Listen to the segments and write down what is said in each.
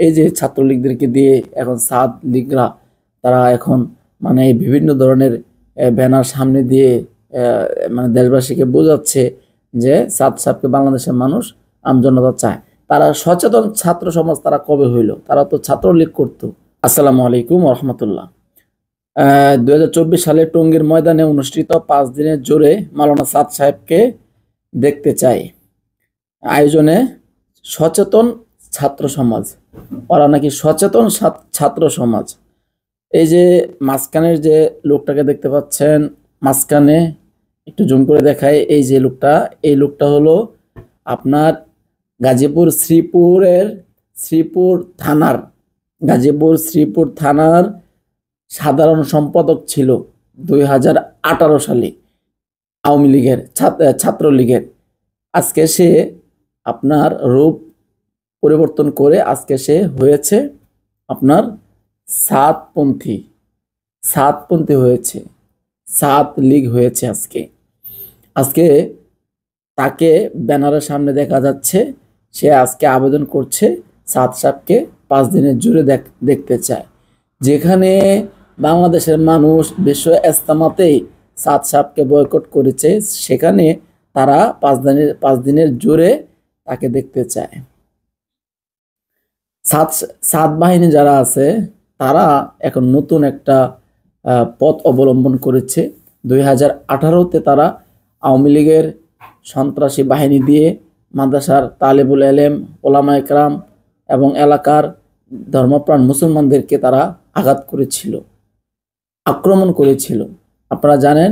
এই যে ছাত্রলীগদেরকে দিয়ে এখন সাদ লীগরা তারা এখন মানে বিভিন্ন ধরনের ব্যানার সামনে দিয়ে মানে দেশবাসীকে বোঝাচ্ছে যে সাদ সাহেবকে বাংলাদেশের মানুষ আমজনতা চায়। তারা সচেতন ছাত্র সমাজ তারা কবে হইল? তারা তো ছাত্রলীগ করতো। আসসালামু আলাইকুম রহমতুল্লাহ। 2024 সালে টঙ্গীর ময়দানে অনুষ্ঠিত 5 দিনের জোরে মাওলানা সাদ সাহেবকে দেখতে চাই আয়োজনে সচেতন ছাত্র সমাজ। ওরা নাকি সচেতন ছাত্র সমাজ। এই যে মাঝখানের যে লোকটাকে দেখতে পাচ্ছেন, মাঝখানে একটু জুম করে দেখায়, এই যে লোকটা, এই লোকটা হলো আপনার গাজীপুর শ্রীপুর থানার সাধারণ সম্পাদক ছিল 2018 সালে আওয়ামী লীগের ছাত্রলীগের। আজকে সে আপনার রূপ পরিবর্তন করে আজকে সে হয়েছে আপনার সাতপন্থী হয়েছে, সাত লীগ হয়েছে। আজকে তাকে ব্যানারের সামনে দেখা যাচ্ছে, সে আজকে আবেদন করছে সাদ সাহেবকে 5 দিনের জুড়ে দেখতে চায়। যেখানে বাংলাদেশের মানুষ বিশ্ব ইজতেমাতেই সাদ সাহেবকে বয়কট করেছে, সেখানে তারা 5 দিনের জোরে তাকে দেখতে চায়। সাদ বাহিনী যারা আছে তারা এখন নতুন একটা পথ অবলম্বন করেছে। 2018-তে তারা আওয়ামী লীগের সন্ত্রাসী বাহিনী দিয়ে মাদ্রাসার তালেবুল এলেম, ওলামা একরাম এবং এলাকার ধর্মপ্রাণ মুসলমানদেরকে তারা আঘাত করেছিল, আক্রমণ করেছিল। আপনারা জানেন,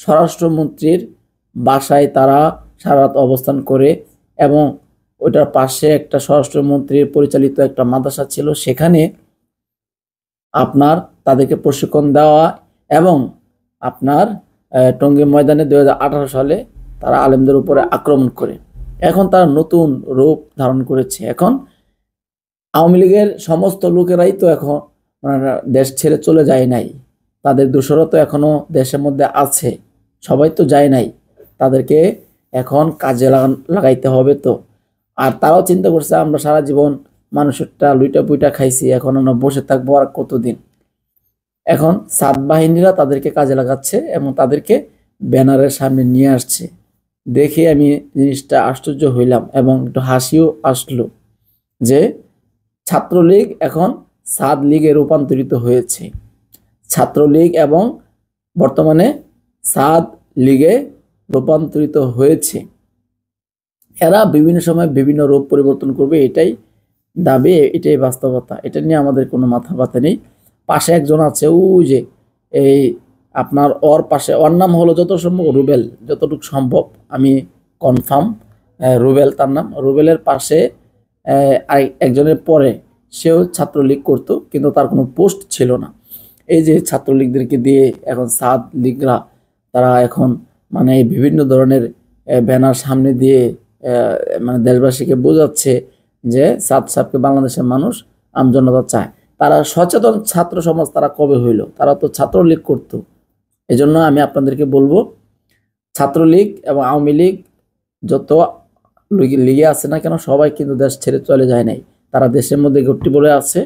স্বরাষ্ট্রমন্ত্রীর বাসায় তারা সারা রাত অবস্থান করে এবং ওইটার পাশে একটা স্বরাষ্ট্রমন্ত্রীর পরিচালিত একটা মাদ্রাসা ছিল, সেখানে আপনার তাদেরকে প্রশিক্ষণ দেওয়া এবং আপনার টঙ্গী ময়দানে 2018 সালে তারা আলেমদের উপরে আক্রমণ করে। এখন তারা নতুন রূপ ধারণ করেছে। এখন আওয়ামী লীগের সমস্ত লোকেরাই তো এখন দেশ ছেড়ে চলে যায় নাই, তাদের দোসরও তো এখনো দেশের মধ্যে আছে, সবাই তো যায় নাই, তাদেরকে এখন কাজে লাগাইতে হবে। তো আর তারাও চিন্তা করছে আমরা সারা জীবন মানুষেরটা লুইটা পুইটা খাইছি, এখন আমরা বসে থাকবো আর কতদিন। এখন সাদ বাহিনীরা তাদেরকে কাজে লাগাচ্ছে এবং তাদেরকে ব্যানারের সামনে নিয়ে আসছে। দেখে আমি জিনিসটা আশ্চর্য হইলাম এবং একটু হাসিও আসলো যে ছাত্রলীগ এখন সাদ লীগে রূপান্তরিত হয়েছে। ছাত্রলীগ এবং বর্তমানে সাদ লীগে রূপান্তরিত হয়েছে। এরা বিভিন্ন সময় বিভিন্ন রূপ পরিবর্তন করবে, এটাই দাবি, এটাই বাস্তবতা। এটা নিয়ে আমাদের কোনো মাথা ব্যথা নেই। পাশে একজন আছে, ওই যে এই আপনার ওর পাশে, ওর নাম হলো যত সম্ভব রুবেল, যতটুকু সম্ভব আমি কনফার্ম, রুবেল তার নাম। রুবেলের পাশে একজনের পরে সেও ছাত্রলীগ করতো, কিন্তু তার কোনো পোস্ট ছিল না। এই যে ছাত্রলীগদেরকে দিয়ে এখন সাদ লীগরা তারা এখন মানে বিভিন্ন ধরনের ব্যানার সামনে দিয়ে মানে দেশবাসীকে বোঝাচ্ছে যে সাদ সাহেবকে বাংলাদেশের মানুষ আমজনতা চায়। তারা সচেতন ছাত্র সমাজ তারা কবে হইল? তারা তো ছাত্রলীগ করতো। এজন্য আমি আপনাদেরকে বলবো, ছাত্রলীগ এবং আওয়ামী লীগ যত লিগে আছে না কেন, সবাই কিন্তু দেশ ছেড়ে চলে যায় নাই, তারা দেশের মধ্যে গটি বলে আছে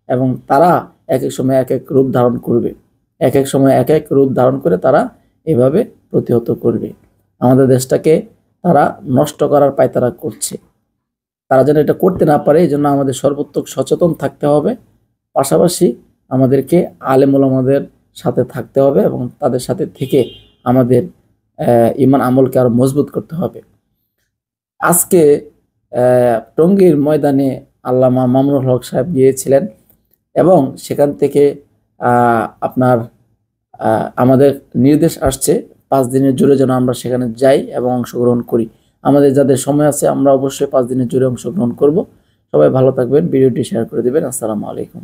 এবং তারা এক এক সময় এক এক রূপ ধারণ করবে, এক এক সময় এক এক রূপ ধারণ করে তারা এভাবে প্রতিহত করবে। আমাদের দেশটাকে তারা নষ্ট করার পায়তারা করছে। তারা যেন এটা করতে না পারে, এই জন্য আমাদের সর্বোত্তক সচেতন থাকতে হবে। পাশাপাশি আমাদেরকে আলেম ওলামাদের সাথে থাকতে হবে এবং তাদের সাথে থেকে আমাদের ঈমান আমলকে আরো মজবুত করতে হবে। আজকে টঙ্গীর ময়দানে আল্লামা মামুনুল হক সাহেব গিয়েছিলেন এবং সেখান থেকে আপনার আমাদের নির্দেশ আসছে 5 দিনের জুড়ে যেন আমরা সেখানে যাই এবং অংশগ্রহণ করি। আমাদের যাদের সময় আছে আমরা অবশ্যই 5 দিনের জুড়ে অংশগ্রহণ করব। সবাই ভালো থাকবেন, ভিডিওটি শেয়ার করে দেবেন। আসসালামু আলাইকুম।